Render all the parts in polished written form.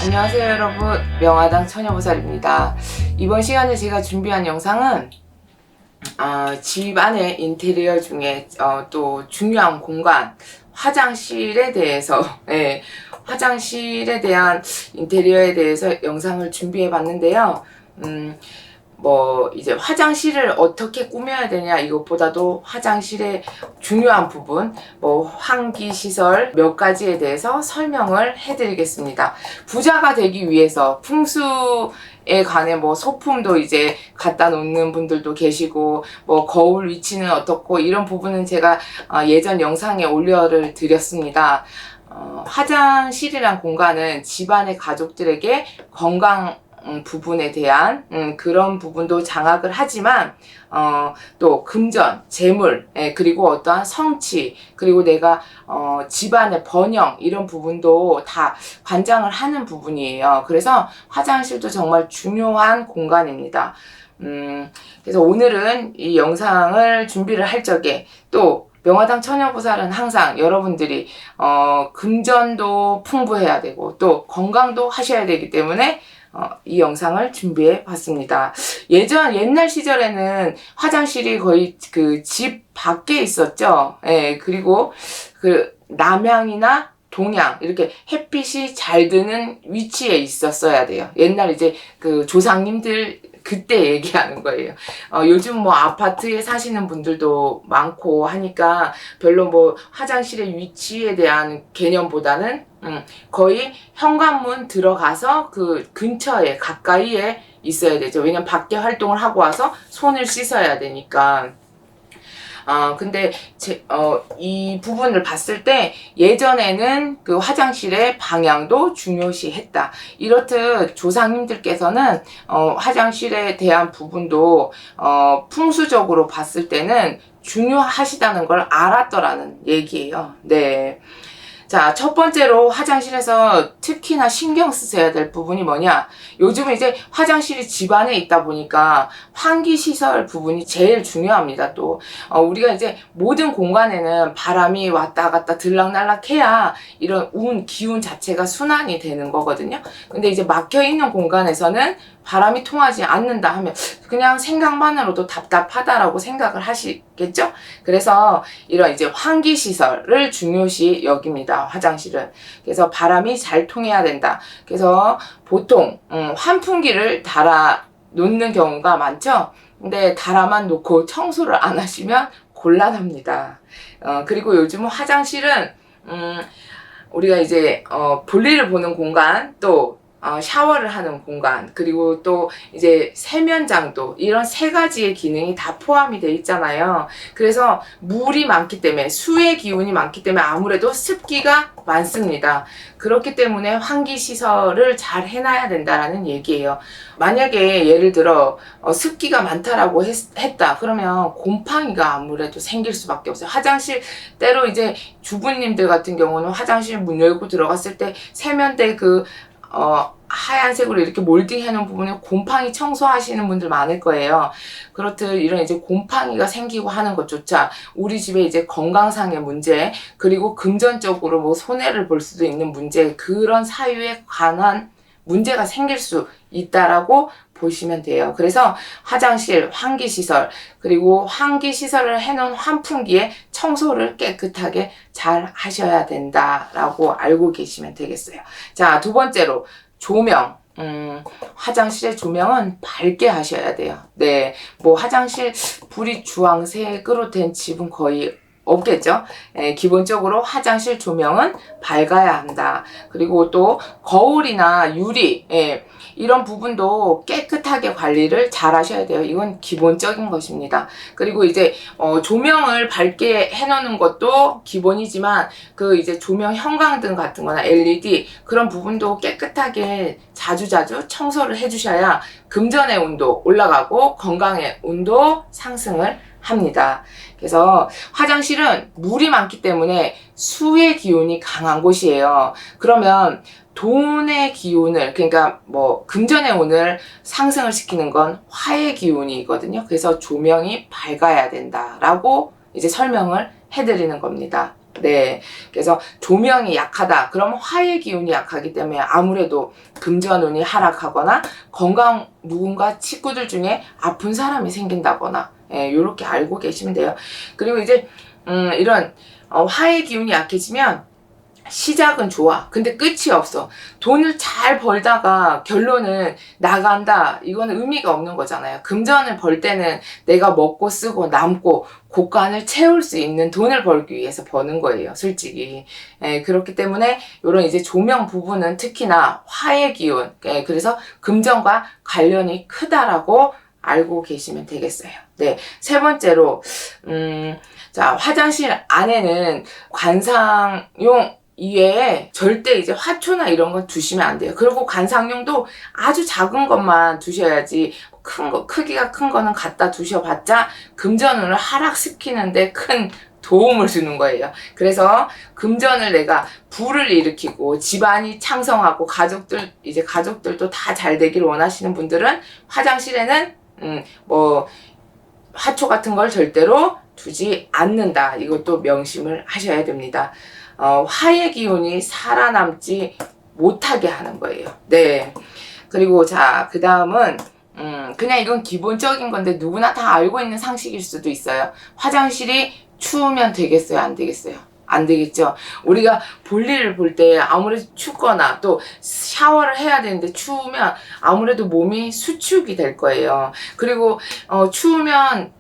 안녕하세요 여러분, 명화당 처녀보살입니다. 이번 시간에 제가 준비한 영상은 집 안의 인테리어 중에 또 중요한 공간, 화장실에 대해서 화장실에 대한 인테리어에 대해서 영상을 준비해 봤는데요. 이제 화장실을 어떻게 꾸며야 되냐 이것보다도 화장실의 중요한 부분, 환기시설 몇 가지에 대해서 설명을 해드리겠습니다. 부자가 되기 위해서 풍수에 관해 소품도 이제 갖다 놓는 분들도 계시고, 거울 위치는 어떻고, 이런 부분은 제가 예전 영상에 올려를 드렸습니다. 화장실이란 공간은 집안의 가족들에게 건강 부분에 대한 그런 부분도 장악을 하지만 또 금전, 재물, 그리고 어떠한 성취, 그리고 내가 집안의 번영, 이런 부분도 다 관장을 하는 부분이에요. 그래서 화장실도 정말 중요한 공간입니다. 그래서 오늘은 이 영상을 준비를 할 적에 또 명화당 처녀보살은 항상 여러분들이 금전도 풍부해야 되고 또 건강도 하셔야 되기 때문에 이 영상을 준비해 봤습니다. 옛날 시절에는 화장실이 거의 그 집 밖에 있었죠. 그리고 그 남향이나 동향, 이렇게 햇빛이 잘 드는 위치에 있었어야 돼요. 옛날 이제 그 조상님들 그때 얘기하는 거예요. 요즘 아파트에 사시는 분들도 많고 하니까 별로 화장실의 위치에 대한 개념보다는 거의 현관문 들어가서 그 근처에 가까이에 있어야 되죠. 왜냐면 밖에 활동을 하고 와서 손을 씻어야 되니까. 근데 이 부분을 봤을 때 예전에는 그 화장실의 방향도 중요시 했다. 이렇듯 조상님들께서는 화장실에 대한 부분도 풍수적으로 봤을 때는 중요하시다는 걸 알았더라는 얘기예요. 네. 자, 첫 번째로 화장실에서 특히나 신경 쓰셔야 될 부분이 뭐냐? 요즘은 이제 화장실이 집 안에 있다 보니까 환기시설 부분이 제일 중요합니다, 또. 우리가 이제 모든 공간에는 바람이 왔다 갔다 들락날락 해야 이런 기운 자체가 순환이 되는 거거든요. 근데 이제 막혀있는 공간에서는 바람이 통하지 않는다 하면 그냥 생각만으로도 답답하다라고 생각을 하시겠죠? 그래서 이런 이제 환기시설을 중요시 여깁니다, 화장실은. 그래서 바람이 잘 통해야 된다. 그래서 보통 환풍기를 달아 놓는 경우가 많죠? 근데 달아만 놓고 청소를 안 하시면 곤란합니다. 그리고 요즘은 화장실은 우리가 이제 볼일을 보는 공간, 또 샤워를 하는 공간, 그리고 또 이제 세면장도, 이런 세 가지의 기능이 다 포함이 되어 있잖아요. 그래서 물이 많기 때문에, 수의 기운이 많기 때문에 아무래도 습기가 많습니다. 그렇기 때문에 환기시설을 잘 해놔야 된다라는 얘기예요. 만약에 예를 들어 습기가 많다라고 했다 그러면 곰팡이가 아무래도 생길 수밖에 없어요. 화장실, 때로 이제 주부님들 같은 경우는 화장실 문 열고 들어갔을 때 세면대 하얀색으로 이렇게 몰딩 해놓은 부분에 곰팡이 청소하시는 분들 많을 거예요. 그렇듯 이런 이제 곰팡이가 생기고 하는 것조차 우리 집에 이제 건강상의 문제, 그리고 금전적으로 손해를 볼 수도 있는 문제, 그런 사유에 관한 문제가 생길 수 있다라고 보시면 돼요. 그래서 화장실, 환기시설, 그리고 환기시설을 해놓은 환풍기에 청소를 깨끗하게 잘 하셔야 된다라고 알고 계시면 되겠어요. 자, 두 번째로 조명. 화장실의 조명은 밝게 하셔야 돼요. 네. 화장실 불이 주황색으로 된 집은 거의 없겠죠. 기본적으로 화장실 조명은 밝아야 한다. 그리고 또 거울이나 유리, 이런 부분도 깨끗하게 관리를 잘 하셔야 돼요. 이건 기본적인 것입니다. 그리고 이제 조명을 밝게 해놓는 것도 기본이지만 그 이제 조명 형광등 같은 거나 LED, 그런 부분도 깨끗하게 자주자주 청소를 해주셔야 금전의 운도 올라가고 건강의 운도 상승을 합니다. 그래서 화장실은 물이 많기 때문에 수의 기운이 강한 곳이에요. 그러면 돈의 기운을, 그러니까 금전의 운을 상승을 시키는 건 화의 기운이거든요. 그래서 조명이 밝아야 된다라고 이제 설명을 해드리는 겁니다. 네. 그래서 조명이 약하다. 그러면 화의 기운이 약하기 때문에 아무래도 금전운이 하락하거나 누군가 친구들 중에 아픈 사람이 생긴다거나, 예, 요렇게 알고 계시면 돼요. 그리고 이제, 이런, 화의 기운이 약해지면 시작은 좋아. 근데 끝이 없어. 돈을 잘 벌다가 결론은 나간다. 이거는 의미가 없는 거잖아요. 금전을 벌 때는 내가 먹고 쓰고 남고 곳간을 채울 수 있는 돈을 벌기 위해서 버는 거예요. 솔직히. 예, 그렇기 때문에 이런 이제 조명 부분은 특히나 화의 기운. 예, 그래서 금전과 관련이 크다라고 알고 계시면 되겠어요. 네. 세 번째로, 자, 화장실 안에는 관상용 이외에 절대 이제 화초나 이런 건 두시면 안 돼요. 그리고 관상용도 아주 작은 것만 두셔야지 크기가 큰 거는 갖다 두셔봤자 금전운을 하락시키는데 큰 도움을 주는 거예요. 그래서 금전을 내가 부를 일으키고 집안이 창성하고 가족들도 다 잘 되기를 원하시는 분들은 화장실에는 화초 같은 걸 절대로 두지 않는다. 이것도 명심을 하셔야 됩니다. 화의 기운이 살아남지 못하게 하는 거예요. 네. 그리고 자, 그 다음은, 그냥 이건 기본적인 건데 누구나 다 알고 있는 상식일 수도 있어요. 화장실이 추우면 되겠어요? 안 되겠어요? 안 되겠죠. 우리가 볼일을 볼 때 아무래도 춥거나 또 샤워를 해야 되는데 추우면 아무래도 몸이 수축이 될 거예요. 그리고 추우면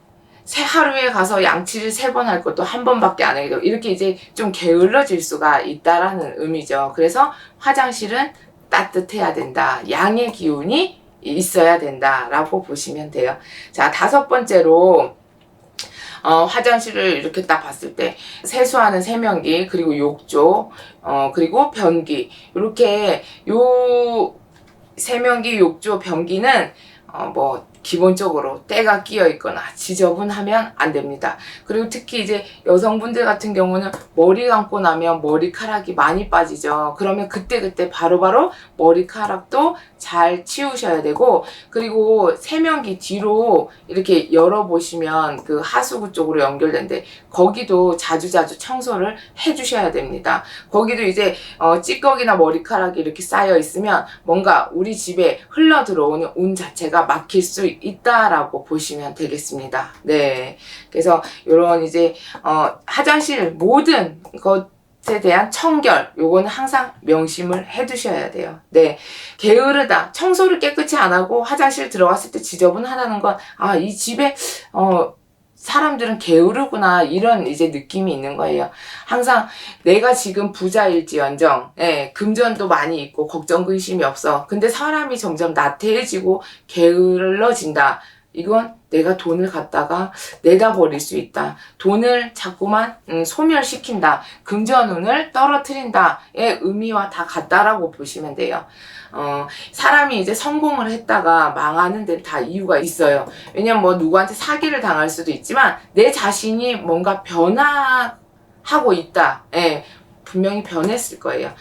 하루에 가서 양치를 3번 할 것도 1번밖에 안 하게 되고 이렇게 이제 좀 게을러질 수가 있다라는 의미죠. 그래서 화장실은 따뜻해야 된다. 양의 기운이 있어야 된다라고 보시면 돼요. 자, 5번째로 화장실을 이렇게 딱 봤을 때 세수하는 세면기 그리고 욕조 그리고 변기 이렇게 요 세면기, 욕조, 변기는 기본적으로 때가 끼어 있거나 지저분하면 안 됩니다. 그리고 특히 이제 여성분들 같은 경우는 머리 감고 나면 머리카락이 많이 빠지죠. 그러면 그때 바로바로 머리카락도 잘 치우셔야 되고, 그리고 세면기 뒤로 이렇게 열어보시면 그 하수구 쪽으로 연결된데 거기도 자주자주 청소를 해주셔야 됩니다. 거기도 이제 찌꺼기나 머리카락이 이렇게 쌓여 있으면 뭔가 우리 집에 흘러 들어오는 운 자체가 막힐 수 있다라고 보시면 되겠습니다. 네. 그래서 요런 이제 화장실 모든 것에 대한 청결, 요거는 항상 명심을 해 두셔야 돼요. 네. 게으르다. 청소를 깨끗이 안 하고 화장실 들어갔을 때 지저분하다는 건 이 집에 사람들은 게으르구나, 이런 이제 느낌이 있는 거예요. 항상 내가 지금 부자일지언정, 금전도 많이 있고 걱정 근심이 없어. 근데 사람이 점점 나태해지고 게을러진다. 이건 내가 돈을 갖다가 내다 버릴 수 있다. 돈을 자꾸만 소멸시킨다. 금전운을 떨어뜨린다의 의미와 다 같다라고 보시면 돼요. 사람이 이제 성공을 했다가 망하는 데는 다 이유가 있어요. 왜냐면 누구한테 사기를 당할 수도 있지만 내 자신이 뭔가 변화하고 있다. 분명히 변했을 거예요.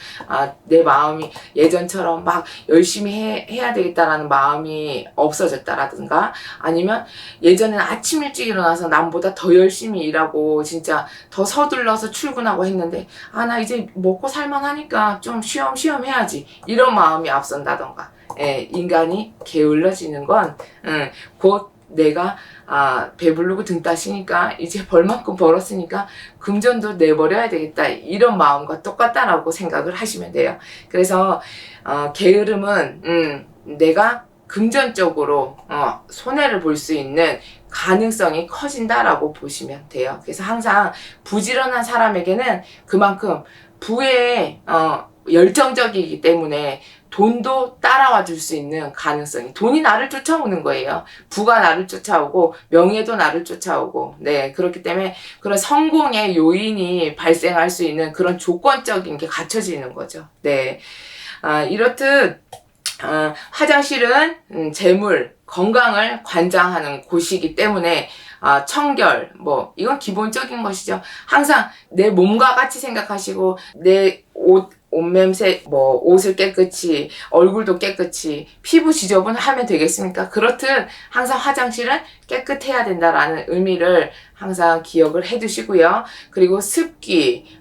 내 마음이 예전처럼 막 열심히 해야 되겠다라는 마음이 없어졌다라든가, 아니면 예전에는 아침 일찍 일어나서 남보다 더 열심히 일하고 진짜 더 서둘러서 출근하고 했는데 나 이제 먹고 살만하니까 좀 쉬엄쉬엄 해야지, 이런 마음이 앞선다던가. 인간이 게을러지는 건 곧 내가 배부르고 등 따시니까 이제 벌만큼 벌었으니까 금전도 내버려야 되겠다, 이런 마음과 똑같다라고 생각을 하시면 돼요. 그래서 게으름은 내가 금전적으로 손해를 볼 수 있는 가능성이 커진다라고 보시면 돼요. 그래서 항상 부지런한 사람에게는 그만큼 부에 열정적이기 때문에 돈도 따라와 줄 수 있는 가능성이, 돈이 나를 쫓아오는 거예요. 부가 나를 쫓아오고 명예도 나를 쫓아오고, 그렇기 때문에 그런 성공의 요인이 발생할 수 있는 그런 조건적인 게 갖춰지는 거죠. 이렇듯 화장실은 재물, 건강을 관장하는 곳이기 때문에 청결, 이건 기본적인 것이죠. 항상 내 몸과 같이 생각하시고 내 옷 옷냄새, 뭐 옷을 깨끗이, 얼굴도 깨끗이, 피부 지저분하면 되겠습니까? 그렇듯 항상 화장실은 깨끗해야 된다라는 의미를 항상 기억을 해 두시고요. 그리고 습기,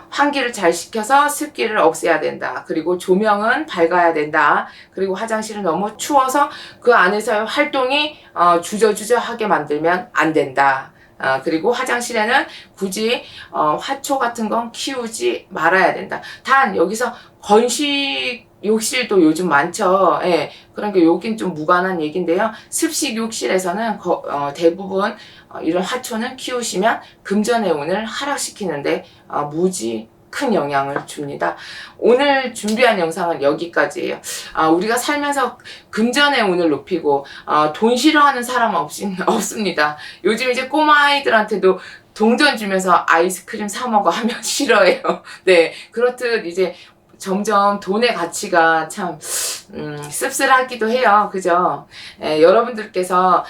환기를 잘 시켜서 습기를 없애야 된다. 그리고 조명은 밝아야 된다. 그리고 화장실은 너무 추워서 그 안에서의 활동이 주저주저하게 만들면 안 된다. 그리고 화장실에는 굳이 화초 같은 건 키우지 말아야 된다. 단 여기서 건식 욕실도 요즘 많죠. 예, 그러니까 여긴 좀 무관한 얘기인데요. 습식 욕실에서는 대부분 이런 화초는 키우시면 금전의 운을 하락시키는데 무지 큰 영향을 줍니다. 오늘 준비한 영상은 여기까지예요. 우리가 살면서 금전의 운을 높이고 돈 싫어하는 사람은 없습니다. 요즘 이제 꼬마아이들한테도 동전 주면서 아이스크림 사 먹어 하면 싫어해요. 네, 그렇듯 이제 점점 돈의 가치가 참 씁쓸하기도 해요. 그죠? 여러분들께서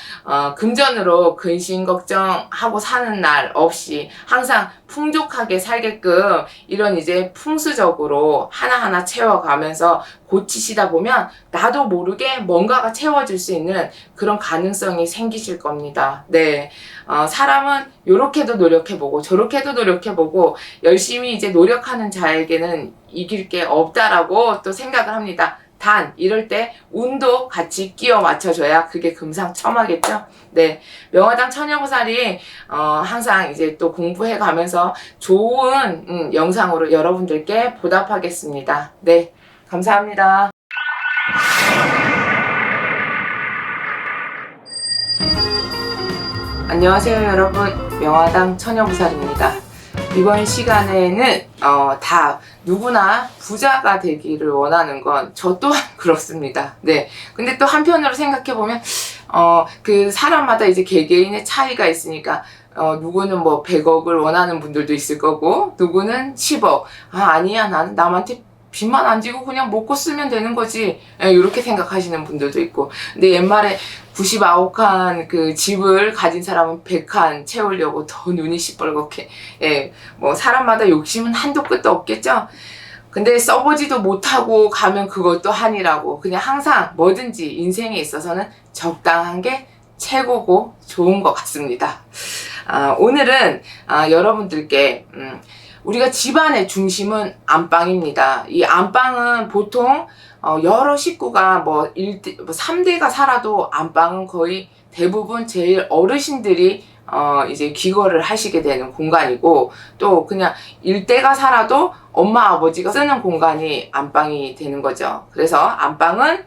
금전으로 근심 걱정하고 사는 날 없이 항상 풍족하게 살게끔 이런 이제 풍수적으로 하나하나 채워가면서 고치시다 보면 나도 모르게 뭔가가 채워질 수 있는 그런 가능성이 생기실 겁니다. 네. 사람은 요렇게도 노력해보고 저렇게도 노력해보고 열심히 이제 노력하는 자에게는 이길 게 없다라고 또 생각을 합니다. 단 이럴 때 운도 같이 끼워 맞춰줘야 그게 금상첨화겠죠. 네, 명화당 처녀보살이 항상 이제 또 공부해 가면서 좋은 영상으로 여러분들께 보답하겠습니다. 네, 감사합니다. 안녕하세요 여러분, 명화당 처녀보살입니다. 이번 시간에는 다 누구나 부자가 되기를 원하는 건 저 또한 그렇습니다. 네. 근데 또 한편으로 생각해보면 그 사람마다 이제 개개인의 차이가 있으니까 누구는 뭐 100억을 원하는 분들도 있을 거고 누구는 10억. 아니야, 나는 남한테 빚만 안 지고 그냥 먹고 쓰면 되는 거지. 이렇게 생각하시는 분들도 있고. 근데 옛말에 99칸 그 집을 가진 사람은 100칸 채우려고 더 눈이 시뻘겋게. 뭐 사람마다 욕심은 한도 끝도 없겠죠. 근데 써보지도 못하고 가면 그것도 한이라고. 그냥 항상 뭐든지 인생에 있어서는 적당한 게 최고고 좋은 것 같습니다. 오늘은 여러분들께 우리가 집안의 중심은 안방입니다. 이 안방은 보통 여러 식구가 뭐 3대가 살아도 안방은 거의 대부분 제일 어르신들이 이제 귀거를 하시게 되는 공간이고, 또 그냥 일대가 살아도 엄마 아버지가 쓰는 공간이 안방이 되는 거죠. 그래서 안방은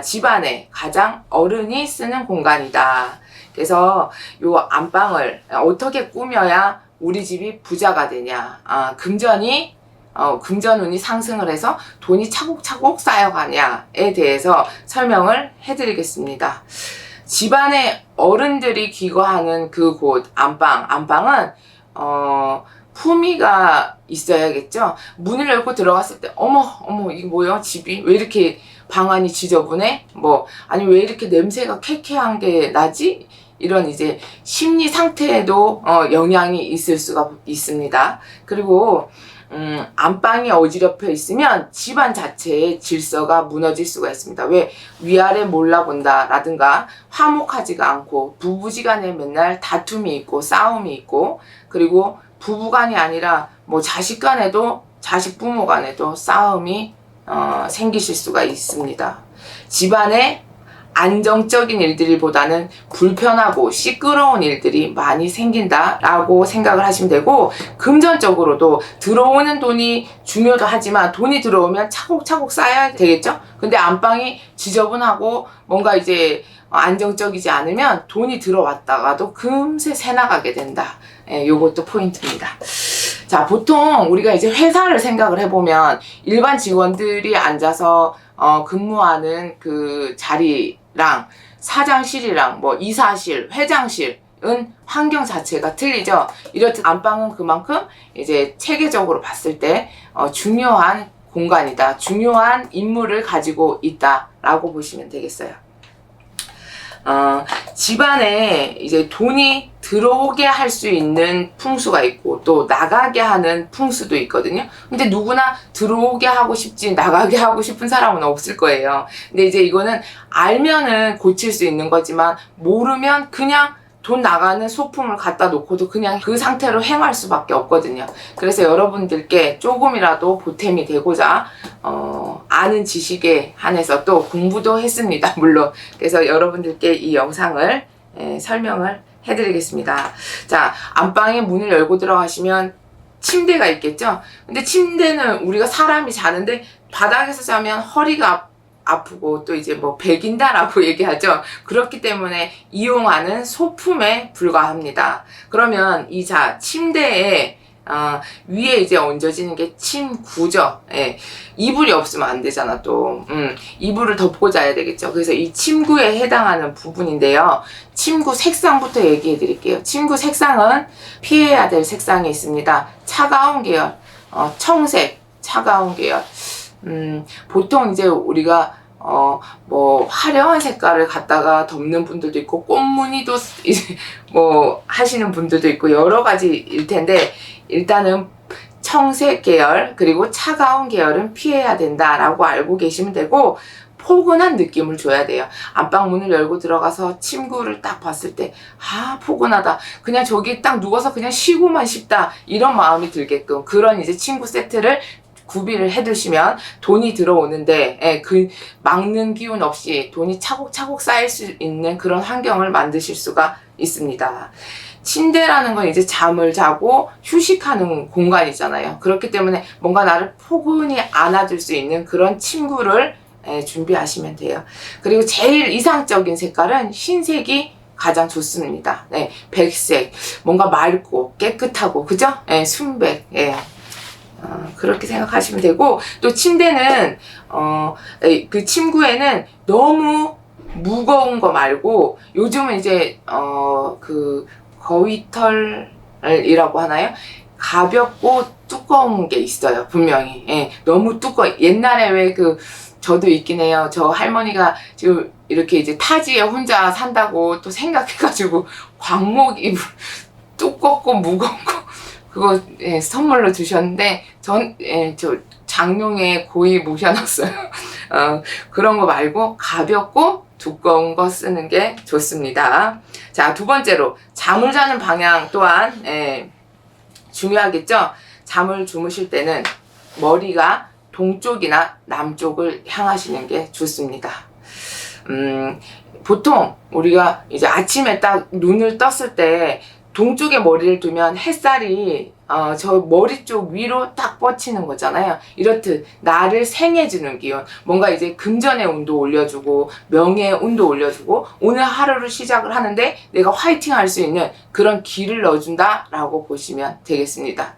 집안의 가장 어른이 쓰는 공간이다. 그래서 요 안방을 어떻게 꾸며야 우리 집이 부자가 되냐, 금전운이 상승을 해서 돈이 차곡차곡 쌓여가냐에 대해서 설명을 해드리겠습니다. 집안의 어른들이 귀거하는 그 곳, 안방은 품위가 있어야겠죠. 문을 열고 들어갔을 때 어머 이게 뭐야, 집이 왜 이렇게 방안이 지저분해, 아니 왜 이렇게 냄새가 쾌쾌한 게 나지, 이런 이제 심리 상태에도 영향이 있을 수가 있습니다. 그리고 안방이 어지럽혀 있으면 집안 자체의 질서가 무너질 수가 있습니다. 왜? 위아래 몰라본다 라든가 화목하지가 않고 부부지간에 맨날 다툼이 있고 싸움이 있고, 그리고 부부간이 아니라 뭐 자식간에도, 자식 부모 간에도 싸움이 생기실 수가 있습니다. 집안에 안정적인 일들보다는 불편하고 시끄러운 일들이 많이 생긴다라고 생각을 하시면 되고, 금전적으로도 들어오는 돈이 중요도 하지만 돈이 들어오면 차곡차곡 쌓여야 되겠죠. 근데 안방이 지저분하고 뭔가 이제 안정적이지 않으면 돈이 들어왔다가도 금세 새나가게 된다. 요것도 포인트입니다. 자, 보통 우리가 이제 회사를 생각을 해보면 일반 직원들이 앉아서 근무하는 그 자리랑 사장실이랑 뭐 이사실, 회장실은 환경 자체가 틀리죠. 이렇듯 안방은 그만큼 이제 체계적으로 봤을 때 중요한 공간이다, 중요한 임무를 가지고 있다라고 보시면 되겠어요. 집안에 이제 돈이 들어오게 할 수 있는 풍수가 있고 또 나가게 하는 풍수도 있거든요. 근데 누구나 들어오게 하고 싶지 나가게 하고 싶은 사람은 없을 거예요. 근데 이제 이거는 알면은 고칠 수 있는 거지만 모르면 그냥 돈 나가는 소품을 갖다 놓고도 그냥 그 상태로 행할 수밖에 없거든요. 그래서 여러분들께 조금이라도 보탬이 되고자 아는 지식에 한해서 또 공부도 했습니다. 물론. 그래서 여러분들께 이 영상을 설명을 해드리겠습니다. 자, 안방에 문을 열고 들어가시면 침대가 있겠죠? 근데 침대는 우리가 사람이 자는데 바닥에서 자면 허리가 아프고 또 이제 뭐 베긴다라고 얘기하죠. 그렇기 때문에 이용하는 소품에 불과합니다. 그러면 이 침대에 위에 이제 얹어지는 게 침구죠. 예. 이불이 없으면 안 되잖아, 또. 이불을 덮고 자야 되겠죠. 그래서 이 침구에 해당하는 부분인데요. 침구 색상부터 얘기해 드릴게요. 침구 색상은 피해야 될 색상이 있습니다. 차가운 계열, 청색, 차가운 계열. 보통 이제 우리가 뭐 화려한 색깔을 갖다가 덮는 분들도 있고 꽃무늬도 이제 뭐 하시는 분들도 있고 여러 가지일 텐데 일단은 청색 계열 그리고 차가운 계열은 피해야 된다라고 알고 계시면 되고 포근한 느낌을 줘야 돼요. 안방 문을 열고 들어가서 침구를 딱 봤을 때 포근하다. 그냥 저기 딱 누워서 그냥 쉬고만 싶다. 이런 마음이 들게끔 그런 이제 침구 세트를 구비를 해두시면 돈이 들어오는데 그 막는 기운 없이 돈이 차곡차곡 쌓일 수 있는 그런 환경을 만드실 수가 있습니다. 침대라는 건 이제 잠을 자고 휴식하는 공간이잖아요. 그렇기 때문에 뭔가 나를 포근히 안아줄 수 있는 그런 침구를 준비하시면 돼요. 그리고 제일 이상적인 색깔은 흰색이 가장 좋습니다. 백색, 뭔가 맑고 깨끗하고 그죠? 순백. 그렇게 생각하시면 되고 또 침대는 그 침구에는 너무 무거운 거 말고 요즘은 이제 그 거위털이라고 하나요? 가볍고 두꺼운 게 있어요. 분명히. 너무 옛날에 왜 저도 있긴 해요. 저 할머니가 지금 이렇게 이제 타지에 혼자 산다고 또 생각해가지고 광목 이불 두껍고 무거운 거 그거 선물로 주셨는데 저 장롱에 고이 모셔놨어요. 그런 거 말고 가볍고 두꺼운 거 쓰는 게 좋습니다. 자, 두 번째로 잠을 자는 방향 또한 중요하겠죠. 잠을 주무실 때는 머리가 동쪽이나 남쪽을 향하시는 게 좋습니다. 보통 우리가 이제 아침에 딱 눈을 떴을 때 동쪽에 머리를 두면 햇살이 저 머리 쪽 위로 딱 뻗치는 거잖아요. 이렇듯 나를 생해주는 기운, 뭔가 이제 금전의 운도 올려주고 명예의 운도 올려주고 오늘 하루를 시작을 하는데 내가 화이팅 할 수 있는 그런 기를 넣어준다 라고 보시면 되겠습니다.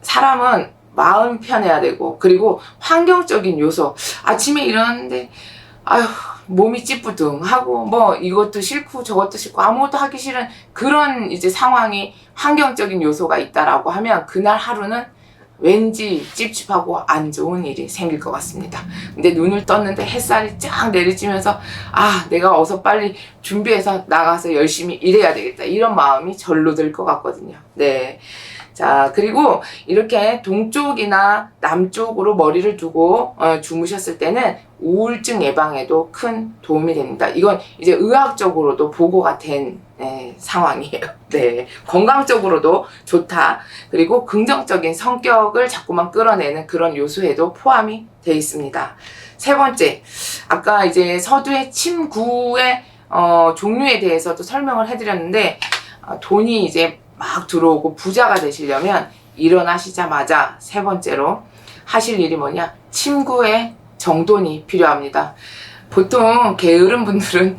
사람은 마음이 편해야 되고 그리고 환경적인 요소, 아침에 일어났는데 몸이 찌뿌둥하고 뭐 이것도 싫고 저것도 싫고 아무것도 하기 싫은 그런 이제 상황이 환경적인 요소가 있다라고 하면 그날 하루는 왠지 찝찝하고 안 좋은 일이 생길 것 같습니다. 근데 눈을 떴는데 햇살이 쫙 내리쬐면서 내가 어서 빨리 준비해서 나가서 열심히 일해야 되겠다 이런 마음이 절로 들 것 같거든요. 자, 그리고 이렇게 동쪽이나 남쪽으로 머리를 두고 주무셨을 때는 우울증 예방에도 큰 도움이 됩니다. 이건 이제 의학적으로도 보고가 된 상황이에요. 건강적으로도 좋다. 그리고 긍정적인 성격을 자꾸만 끌어내는 그런 요소에도 포함이 되어 있습니다. 세 번째, 아까 이제 서두의 침구의 종류에 대해서도 설명을 해드렸는데 돈이 이제 막 들어오고 부자가 되시려면 일어나시자마자 세 번째로 하실 일이 뭐냐? 침구에 정돈이 필요합니다. 보통 게으른 분들은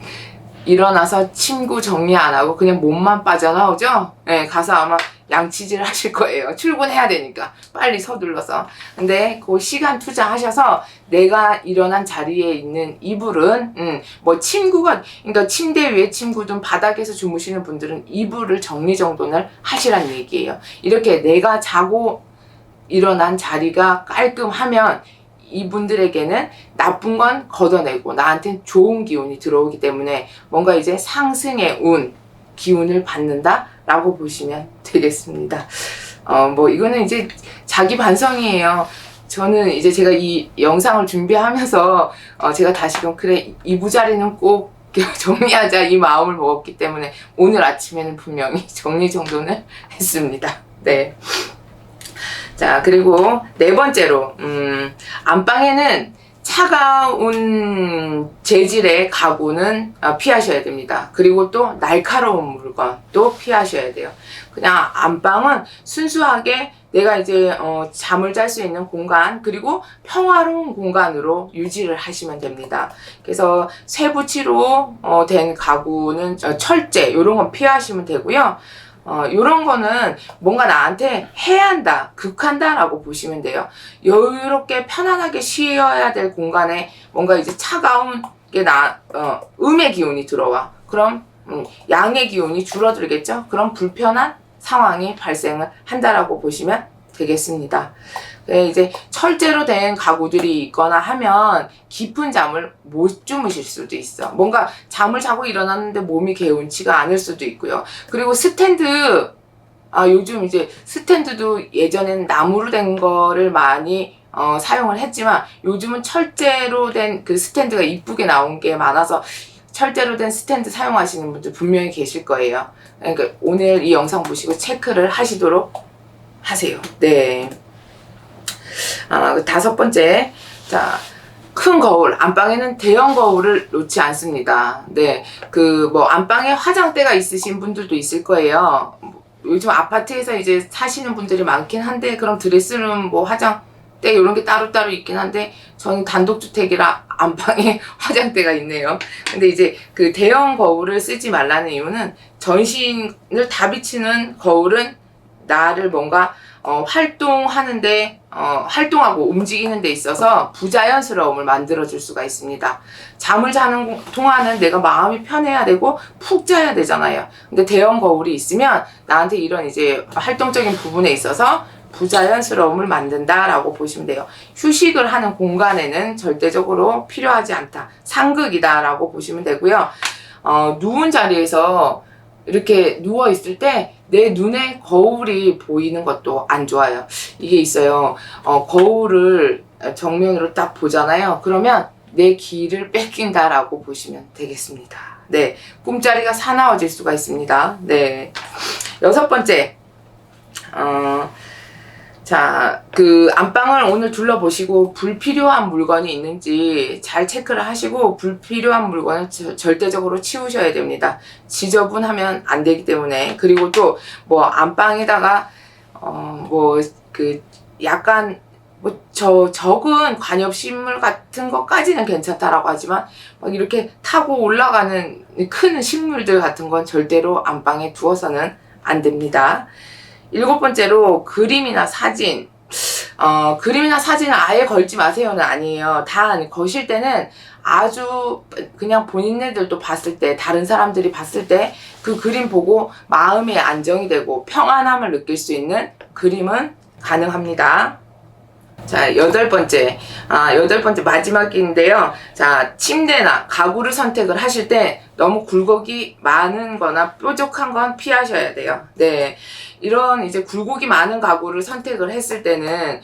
일어나서 침구 정리 안 하고 그냥 몸만 빠져나오죠? 가서 아마 양치질 하실 거예요. 출근해야 되니까 빨리 서둘러서. 근데 그 시간 투자하셔서 내가 일어난 자리에 있는 이불은 뭐 침구가, 그러니까 침대 위에 침구든 바닥에서 주무시는 분들은 이불을 정리정돈을 하시라는 얘기예요. 이렇게 내가 자고 일어난 자리가 깔끔하면 이분들에게는 나쁜 건 걷어내고 나한테는 좋은 기운이 들어오기 때문에 뭔가 이제 상승의 운, 기운을 받는다라고 보시면 되겠습니다. 뭐 이거는 이제 자기 반성이에요. 저는 이제 제가 이 영상을 준비하면서 제가 다시금 그래 이부자리는 꼭 정리하자 이 마음을 먹었기 때문에 오늘 아침에는 분명히 정리정돈을 했습니다. 네. 자, 그리고 네 번째로 안방에는 차가운 재질의 가구는 피하셔야 됩니다. 그리고 또 날카로운 물건도 피하셔야 돼요. 그냥 안방은 순수하게 내가 이제 잠을 잘 수 있는 공간, 그리고 평화로운 공간으로 유지를 하시면 됩니다. 그래서 쇠붙이로 된 가구는 철제 이런 건 피하시면 되고요. 요런 거는 뭔가 나한테 해한다, 극한다 라고 보시면 돼요. 여유롭게 편안하게 쉬어야 될 공간에 뭔가 이제 차가운 게 음의 기운이 들어와. 그럼 양의 기운이 줄어들겠죠? 그럼 불편한 상황이 발생을 한다라고 보시면 되겠습니다. 이제 철제로 된 가구들이 있거나 하면 깊은 잠을 못 주무실 수도 있어. 뭔가 잠을 자고 일어났는데 몸이 개운치가 않을 수도 있고요. 그리고 스탠드, 요즘 이제 스탠드도 예전에는 나무로 된 거를 많이 사용을 했지만 요즘은 철제로 된 그 스탠드가 이쁘게 나온 게 많아서 철제로 된 스탠드 사용하시는 분들 분명히 계실 거예요. 그러니까 오늘 이 영상 보시고 체크를 하시도록 하세요. 네. 다섯 번째. 자, 큰 거울. 안방에는 대형 거울을 놓지 않습니다. 네. 안방에 화장대가 있으신 분들도 있을 거예요. 요즘 아파트에서 이제 사시는 분들이 많긴 한데, 그럼 드레스룸 화장대 이런 게 따로따로 있긴 한데, 저는 단독주택이라 안방에 화장대가 있네요. 근데 이제 그 대형 거울을 쓰지 말라는 이유는 전신을 다 비치는 거울은 나를 뭔가 활동하는데 활동하고 움직이는 데 있어서 부자연스러움을 만들어줄 수가 있습니다. 잠을 자는 동안은 내가 마음이 편해야 되고 푹 자야 되잖아요. 근데 대형 거울이 있으면 나한테 이런 이제 활동적인 부분에 있어서 부자연스러움을 만든다라고 보시면 돼요. 휴식을 하는 공간에는 절대적으로 필요하지 않다. 상극이다라고 보시면 되고요. 누운 자리에서 이렇게 누워 있을 때 내 눈에 거울이 보이는 것도 안 좋아요. 이게 있어요. 거울을 정면으로 딱 보잖아요. 그러면 내 기를 뺏긴다라고 보시면 되겠습니다. 네. 꿈자리가 사나워질 수가 있습니다. 네. 여섯 번째. 자, 안방을 오늘 둘러보시고 불필요한 물건이 있는지 잘 체크를 하시고 불필요한 물건은 절대적으로 치우셔야 됩니다. 지저분하면 안 되기 때문에. 그리고 또 안방에다가 약간 적은 관엽식물 같은 것까지는 괜찮다라고 하지만 막 이렇게 타고 올라가는 큰 식물들 같은 건 절대로 안방에 두어서는 안 됩니다. 일곱 번째로 그림이나 사진. 그림이나 사진은 아예 걸지 마세요는 아니에요. 단 거실 때는 아주 그냥 본인네들도 봤을 때, 다른 사람들이 봤을 때 그 그림 보고 마음의 안정이 되고 평안함을 느낄 수 있는 그림은 가능합니다. 자, 여덟 번째 마지막인데요. 자, 침대나 가구를 선택을 하실 때 너무 굴곡이 많은 거나 뾰족한 건 피하셔야 돼요. 네. 이런 이제 굴곡이 많은 가구를 선택을 했을 때는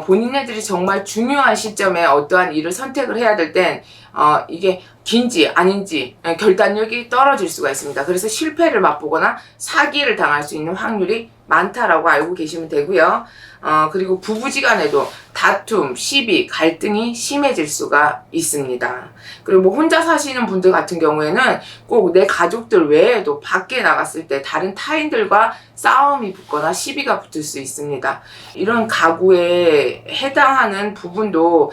본인네들이 정말 중요한 시점에 어떠한 일을 선택을 해야 될 땐 이게 긴지 아닌지 결단력이 떨어질 수가 있습니다. 그래서 실패를 맛보거나 사기를 당할 수 있는 확률이 많다라고 알고 계시면 되고요. 그리고 부부지간에도 다툼, 시비, 갈등이 심해질 수가 있습니다. 그리고 혼자 사시는 분들 같은 경우에는 꼭 내 가족들 외에도 밖에 나갔을 때 다른 타인들과 싸움이 붙거나 시비가 붙을 수 있습니다. 이런 가구에 해당하는 부분도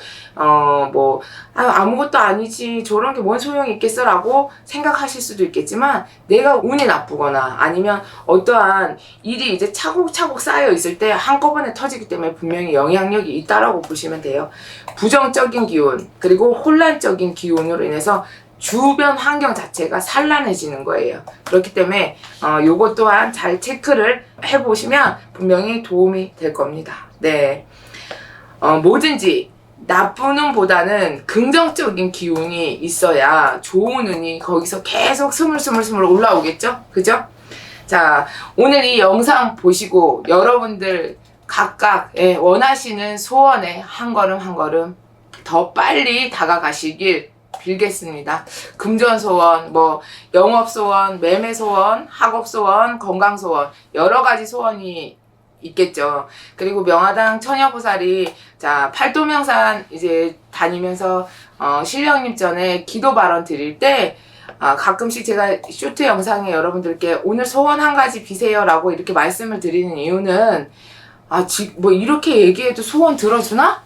아무것도 아니지 저런 게 뭔 소용이 있겠어 라고 생각하실 수도 있겠지만 내가 운이 나쁘거나 아니면 어떠한 일이 이제 차곡차곡 쌓여 있을 때 한꺼번에 터지기 때문에 분명히 영향력이 있다라고 보시면 돼요. 부정적인 기운 그리고 혼란적인 기운으로 인해서 주변 환경 자체가 산란해지는 거예요. 그렇기 때문에 요것 또한 잘 체크를 해보시면 분명히 도움이 될 겁니다. 네, 뭐든지 나쁜 운보다는 긍정적인 기운이 있어야 좋은 운이 거기서 계속 스물스물 올라오겠죠? 그죠? 자, 오늘 이 영상 보시고 여러분들 각각 원하시는 소원에 한 걸음 한 걸음 더 빨리 다가가시길 빌겠습니다. 금전소원, 뭐 영업소원, 매매소원, 학업소원, 건강소원 여러 가지 소원이 있겠죠. 그리고 명화당 처녀보살이 자 팔도명산 이제 다니면서 신령님 전에 기도 발언 드릴 때 가끔씩 제가 쇼트 영상에 여러분들께 오늘 소원 한 가지 비세요 라고 이렇게 말씀을 드리는 이유는 뭐 이렇게 얘기해도 소원 들어주나?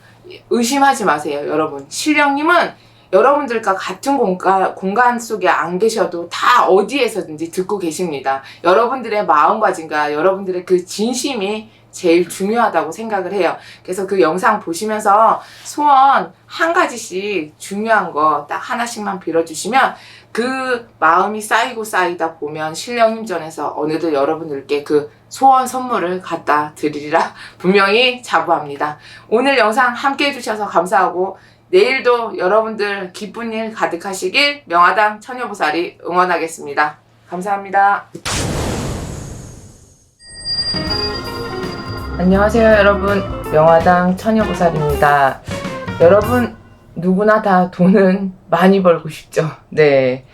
의심하지 마세요. 여러분 신령님은 여러분들과 같은 공간 속에 안 계셔도 다 어디에서든지 듣고 계십니다. 여러분들의 마음가짐과 여러분들의 그 진심이 제일 중요하다고 생각을 해요. 그래서 그 영상 보시면서 소원 한 가지씩 중요한 거 딱 하나씩만 빌어주시면 그 마음이 쌓이고 쌓이다 보면 신령님 전에서 어느덧 여러분들께 그 소원 선물을 갖다 드리리라 분명히 자부합니다. 오늘 영상 함께 해주셔서 감사하고 내일도 여러분들 기쁜 일 가득하시길 명화당 처녀보살이 응원하겠습니다. 감사합니다. 안녕하세요 여러분, 명화당 처녀보살입니다. 여러분 누구나 다 돈은 많이 벌고 싶죠. 네,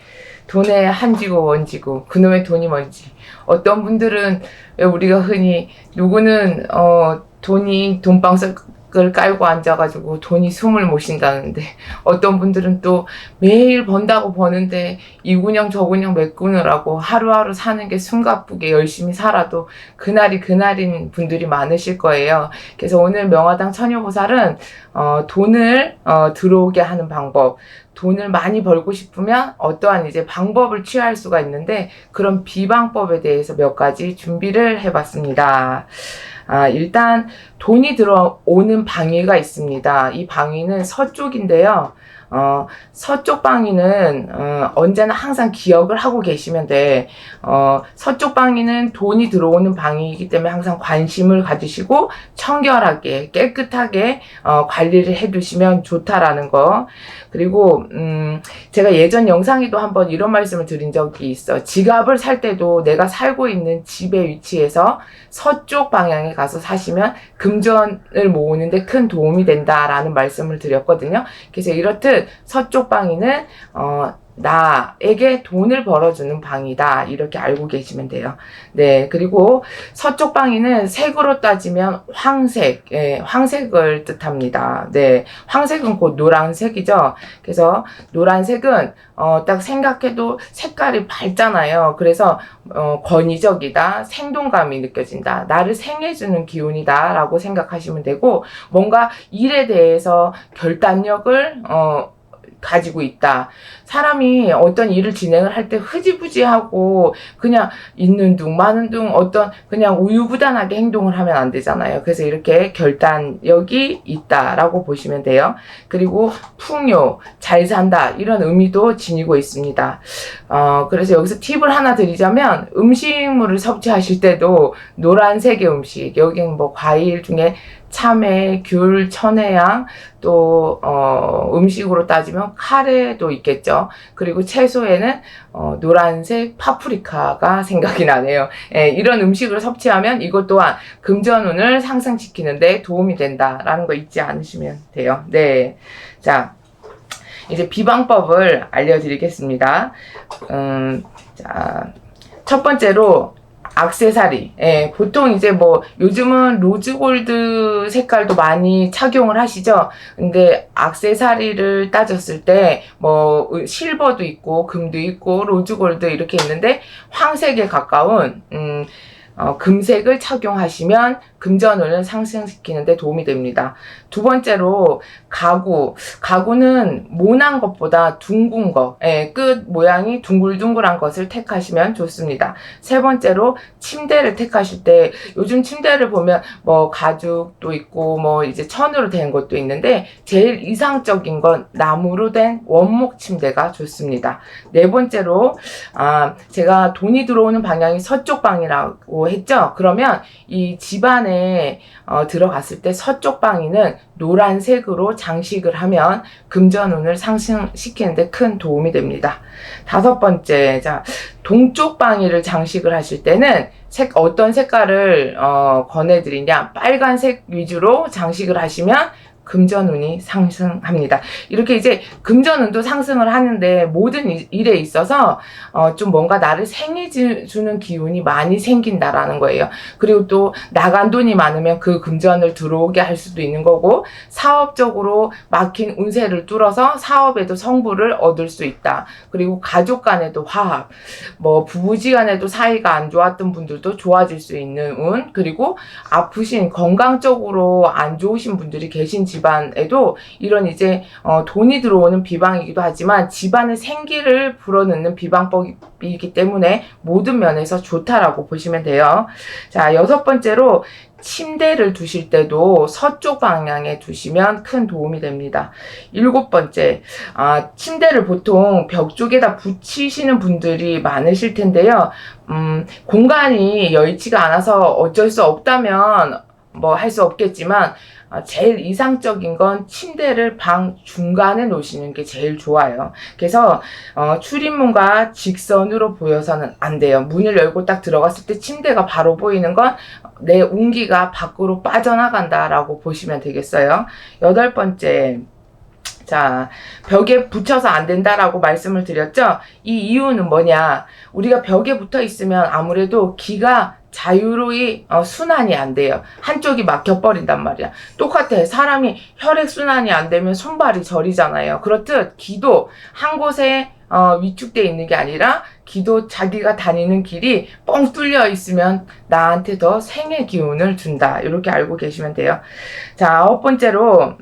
돈에 한지고 원지고 그놈의 돈이 뭔지. 어떤 분들은 우리가 흔히 누구는 돈이 돈방석을 깔고 앉아가지고 돈이 숨을 못 쉰다는데, 어떤 분들은 또 매일 번다고 버는데 이군형 저군형 메꾸느라고 하루하루 사는 게 숨가쁘게 열심히 살아도 그날이 그날인 분들이 많으실 거예요. 그래서 오늘 명화당 처녀보살은 돈을 들어오게 하는 방법, 돈을 많이 벌고 싶으면 어떠한 이제 방법을 취할 수가 있는데, 그런 비방법에 대해서 몇 가지 준비를 해봤습니다. 일단 돈이 들어오는 방위가 있습니다. 이 방위는 서쪽인데요. 서쪽 방위는 언제나 항상 기억을 하고 계시면 돼. 서쪽 방위는 돈이 들어오는 방위이기 때문에 항상 관심을 가지시고 청결하게 깨끗하게 관리를 해두시면 좋다라는 거. 그리고 제가 예전 영상에도 한번 이런 말씀을 드린 적이 있어. 지갑을 살 때도 내가 살고 있는 집의 위치에서 서쪽 방향에 가서 사시면 금전을 모으는데 큰 도움이 된다라는 말씀을 드렸거든요. 그래서 이렇듯 서쪽 방위는 나에게 돈을 벌어주는 방이다, 이렇게 알고 계시면 돼요. 네, 그리고 서쪽 방위는 색으로 따지면 황색, 황색을 뜻합니다. 네, 황색은 곧 노란색이죠. 그래서 노란색은 딱 생각해도 색깔이 밝잖아요. 그래서 권위적이다, 생동감이 느껴진다, 나를 생해주는 기운이다 라고 생각하시면 되고, 뭔가 일에 대해서 결단력을 가지고 있다. 사람이 어떤 일을 진행을 할 때 흐지부지하고 그냥 있는 둥 마는 둥 어떤 그냥 우유부단하게 행동을 하면 안 되잖아요. 그래서 이렇게 결단력이 있다라고 보시면 돼요. 그리고 풍요, 잘 산다, 이런 의미도 지니고 있습니다. 그래서 여기서 팁을 하나 드리자면, 음식물을 섭취하실 때도 노란색의 음식, 여기는 뭐 과일 중에 참외, 귤, 천혜향, 또 음식으로 따지면 카레도 있겠죠. 그리고 채소에는 노란색 파프리카가 생각이 나네요. 이런 음식을 섭취하면 이것 또한 금전운을 상승시키는데 도움이 된다라는 거 잊지 않으시면 돼요. 네, 자 이제 비방법을 알려드리겠습니다. 자, 첫 번째로 액세서리. 보통 이제 뭐 요즘은 로즈골드 색깔도 많이 착용을 하시죠. 근데 액세서리를 따졌을 때 뭐 실버도 있고 금도 있고 로즈골드 이렇게 있는데, 황색에 가까운 금색을 착용하시면 금전운을 상승시키는데 도움이 됩니다. 두 번째로 가구는 모난 것보다 둥근 거, 끝 모양이 둥글둥글한 것을 택하시면 좋습니다. 세 번째로 침대를 택하실 때, 요즘 침대를 보면 뭐 가죽도 있고 뭐 이제 천으로 된 것도 있는데, 제일 이상적인 건 나무로 된 원목 침대가 좋습니다. 네 번째로 제가 돈이 들어오는 방향이 서쪽 방이라고 있다라고 했죠. 그러면 이 집안에 들어갔을 때 서쪽 방위는 노란색으로 장식을 하면 금전운을 상승시키는데 큰 도움이 됩니다. 다섯 번째, 자, 동쪽 방위를 장식을 하실 때는 어떤 색깔을 권해드리냐, 빨간색 위주로 장식을 하시면 금전운이 상승합니다. 이렇게 이제 금전운도 상승을 하는데 모든 일에 있어서 좀 뭔가 나를 생해주는 기운이 많이 생긴다라는 거예요. 그리고 또 나간 돈이 많으면 그 금전을 들어오게 할 수도 있는 거고, 사업적으로 막힌 운세를 뚫어서 사업에도 성부를 얻을 수 있다. 그리고 가족 간에도 화합, 뭐 부부지간에도 사이가 안 좋았던 분들도 좋아질 수 있는 운, 그리고 아프신 건강적으로 안 좋으신 분들이 계신 집안에도 이런 이제 돈이 들어오는 비방이기도 하지만 집안의 생기를 불어넣는 비방법이기 때문에 모든 면에서 좋다라고 보시면 돼요. 자, 여섯 번째로 침대를 두실 때도 서쪽 방향에 두시면 큰 도움이 됩니다. 일곱 번째, 침대를 보통 벽 쪽에다 붙이시는 분들이 많으실 텐데요. 공간이 여의치가 않아서 어쩔 수 없다면 뭐 할 수 없겠지만 제일 이상적인 건 침대를 방 중간에 놓으시는 게 제일 좋아요. 그래서 출입문과 직선으로 보여서는 안 돼요. 문을 열고 딱 들어갔을 때 침대가 바로 보이는 건 내 운기가 밖으로 빠져나간다라고 보시면 되겠어요. 여덟 번째, 자, 벽에 붙여서 안 된다라고 말씀을 드렸죠. 이 이유는 뭐냐, 우리가 벽에 붙어 있으면 아무래도 기가 자유로이 순환이 안 돼요. 한쪽이 막혀버린단 말이야. 똑같아. 사람이 혈액순환이 안 되면 손발이 저리잖아요. 그렇듯 기도 한 곳에 위축되어 있는 게 아니라 기도 자기가 다니는 길이 뻥 뚫려 있으면 나한테 더 생의 기운을 준다. 이렇게 알고 계시면 돼요. 자, 아홉 번째로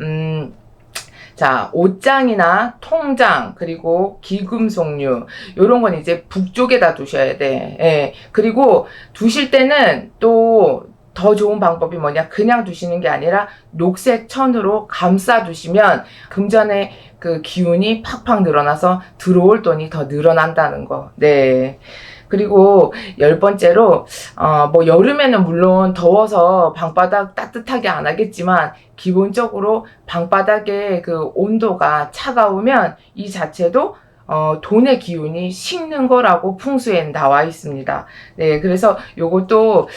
자, 옷장이나 통장, 그리고 기금속류, 요런 건 이제 북쪽에다 두셔야 돼. 예. 그리고 두실 때는 또 더 좋은 방법이 뭐냐, 그냥 두시는 게 아니라 녹색 천으로 감싸 두시면 금전의 그 기운이 팍팍 늘어나서 들어올 돈이 더 늘어난다는 거. 네. 그리고 열 번째로 뭐 여름에는 물론 더워서 방바닥 따뜻하게 안 하겠지만 기본적으로 방바닥의 그 온도가 차가우면 이 자체도 돈의 기운이 식는 거라고 풍수에 나와 있습니다. 네, 그래서 요것도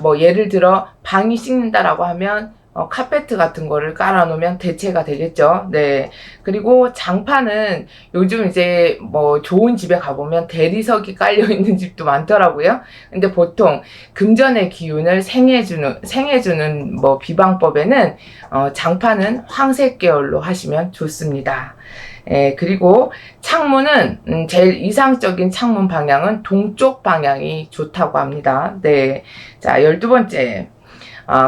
뭐 예를 들어 방이 식는다라고 하면 카페트 같은 거를 깔아놓으면 대체가 되겠죠. 네. 그리고 장판은 요즘 이제 뭐 좋은 집에 가보면 대리석이 깔려있는 집도 많더라고요. 근데 보통 금전의 기운을 생해주는 뭐 비방법에는 장판은 황색 계열로 하시면 좋습니다. 예, 그리고 창문은 제일 이상적인 창문 방향은 동쪽 방향이 좋다고 합니다. 네. 자, 12번째.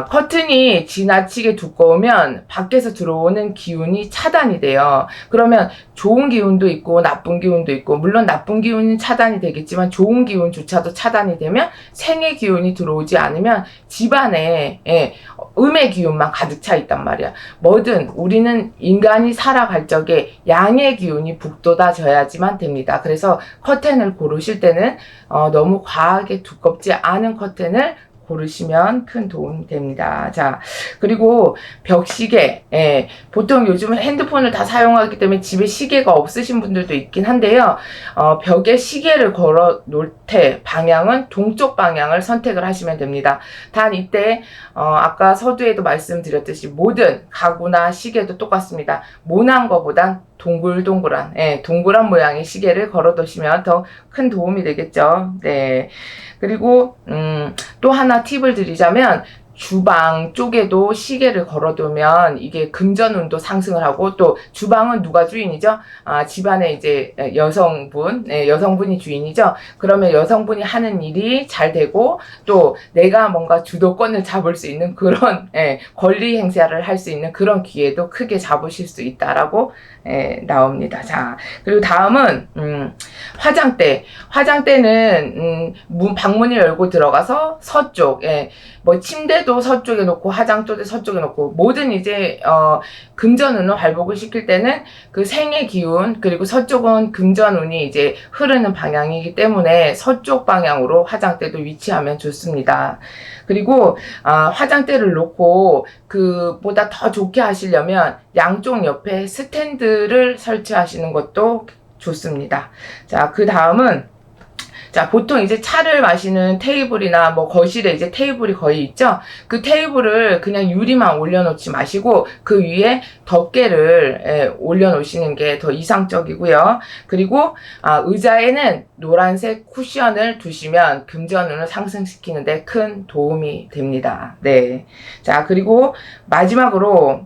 커튼이 지나치게 두꺼우면 밖에서 들어오는 기운이 차단이 돼요. 그러면 좋은 기운도 있고 나쁜 기운도 있고, 물론 나쁜 기운은 차단이 되겠지만 좋은 기운조차도 차단이 되면 생의 기운이 들어오지 않으면 집안에 음의 기운만 가득 차 있단 말이야. 뭐든 우리는 인간이 살아갈 적에 양의 기운이 북돋아져야지만 됩니다. 그래서 커튼을 고르실 때는 너무 과하게 두껍지 않은 커튼을 고르시면 큰 도움이 됩니다. 자, 그리고 벽시계. 보통 요즘은 핸드폰을 다 사용하기 때문에 집에 시계가 없으신 분들도 있긴 한데요. 벽에 시계를 걸어 놓을 때 방향은 동쪽 방향을 선택을 하시면 됩니다. 단 이때 아까 서두에도 말씀드렸듯이 모든 가구나 시계도 똑같습니다. 모난 거보단 동글동글한 동그란 모양의 시계를 걸어 두시면 더 큰 도움이 되겠죠. 네. 그리고 또 하나 팁을 드리자면 주방 쪽에도 시계를 걸어두면 이게 금전운도 상승을 하고, 또 주방은 누가 주인이죠? 집안에 이제 여성분이 주인이죠. 그러면 여성분이 하는 일이 잘 되고, 또 내가 뭔가 주도권을 잡을 수 있는 그런 권리 행사를 할 수 있는 그런 기회도 크게 잡으실 수 있다라고 나옵니다. 자, 그리고 다음은 화장대. 화장대는 방문을 열고 들어가서 서쪽, 뭐 침대 또대도 서쪽에 놓고 화장 또대 서쪽에 놓고 모든 이제 금전운을 활복을 시킬 때는 그 생의 기운 그리고 서쪽은 금전운이 이제 흐르는 방향이기 때문에 서쪽 방향으로 화장대도 위치하면 좋습니다. 그리고 화장대를 놓고 그보다 더 좋게 하시려면 양쪽 옆에 스탠드를 설치하시는 것도 좋습니다. 자, 그 다음은 자, 보통 이제 차를 마시는 테이블이나 뭐 거실에 이제 테이블이 거의 있죠? 그 테이블을 그냥 유리만 올려놓지 마시고 그 위에 덮개를 올려놓으시는 게 더 이상적이고요. 그리고 의자에는 노란색 쿠션을 두시면 금전운을 상승시키는데 큰 도움이 됩니다. 네. 자, 그리고 마지막으로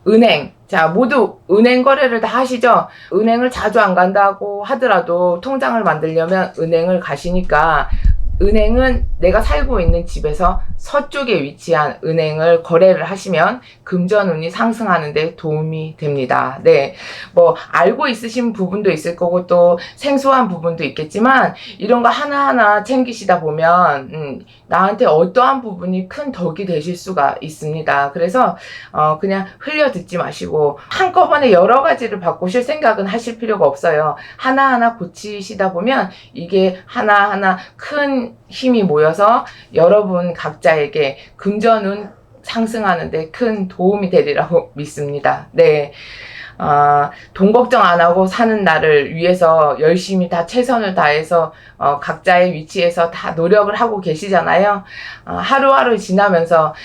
은행. 자, 모두 은행 거래를 다 하시죠? 은행을 자주 안 간다고 하더라도 통장을 만들려면 은행을 가시니까 은행은 내가 살고 있는 집에서 서쪽에 위치한 은행을 거래를 하시면 금전운이 상승하는 데 도움이 됩니다. 네. 뭐 알고 있으신 부분도 있을 거고 또 생소한 부분도 있겠지만 이런 거 하나하나 챙기시다 보면 나한테 어떠한 부분이 큰 덕이 되실 수가 있습니다. 그래서 그냥 흘려 듣지 마시고 한꺼번에 여러 가지를 바꾸실 생각은 하실 필요가 없어요. 하나하나 고치시다 보면 이게 하나하나 큰 힘이 모여서 여러분 각자에게 금전운 상승하는데 큰 도움이 되리라고 믿습니다. 네. 돈 걱정 안 하고 사는 나를 위해서 열심히 다 최선을 다해서 각자의 위치에서 다 노력을 하고 계시잖아요. 하루하루 지나면서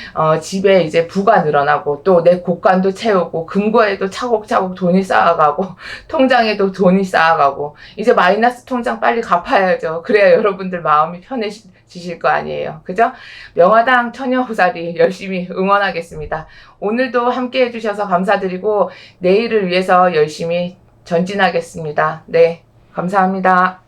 집에 이제 부가 늘어나고 또 내 곳간도 채우고 금고에도 차곡차곡 돈이 쌓아가고 통장에도 돈이 쌓아가고 이제 마이너스 통장 빨리 갚아야죠. 그래야 여러분들 마음이 편해지실 거 아니에요. 그죠? 명화당 처녀호사리 열심히 응원하겠습니다. 오늘도 함께 해주셔서 감사드리고 내일을 위해서 열심히 전진하겠습니다. 네, 감사합니다.